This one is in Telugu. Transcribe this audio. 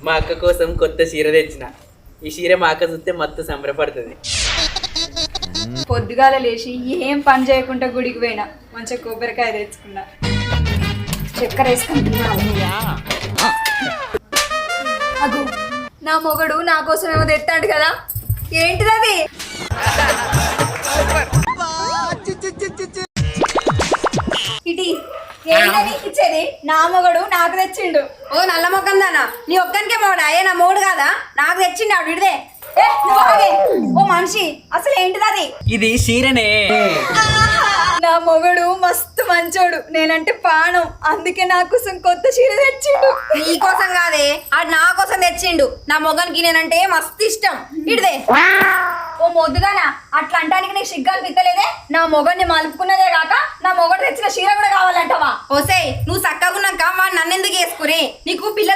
మా అక్క కోసం కొత్త చీర తెచ్చిన. ఈ చీర మా అక్క చూస్తే మత్తు సంబరపడుతుంది. పొద్దుగాల లేచి ఏం పని చేయకుండా గుడికి పోయినా, మంచిగా కొబ్బరికాయ తెచ్చుకున్నా, చక్కెర వేసుకొని తినాలి. అగు నా మొగడు నా కోసం ఏమో తెస్తాడు కదా, ఏంటిది అది? ఇటీ ఏంటని ఇచ్చేది? నా మొగడు నాకు తెచ్చిండు. ఓ నల్ల మొక్కం దానా, నీ ఒక్కనికే మొగడా? ఏ నా మొగుడు కాదా? నాకు తెచ్చిండు ఆవిడ. ఇడిదే ఓ మనిషి, అసలు ఏంటిది అది? ఇది చీరనే. నా మొగడు మస్తు మంచోడు, నేనంటే పానం, అందుకే నా కోసం కొత్త చీర తెచ్చిండు. నీ కోసం కాదే, ఆడు నా కోసం తెచ్చిండు. నా మొగనికి నేనంటే మస్తు ఇష్టం. ఇడిదే ఓ మొద్దుగానా, అట్లా అంటానికి నీకు సిగ్గాలు పిత్తలేదే? నా మొగడిని మలుపుకున్నదే కాక నా మొగడు తెచ్చిన చీర కూడా కావాలంటవా? ఓసే, నువ్వు చక్కగా ఉన్నాక వాడు నన్నెందుకు వేసుకుని? నీకు పిల్లలు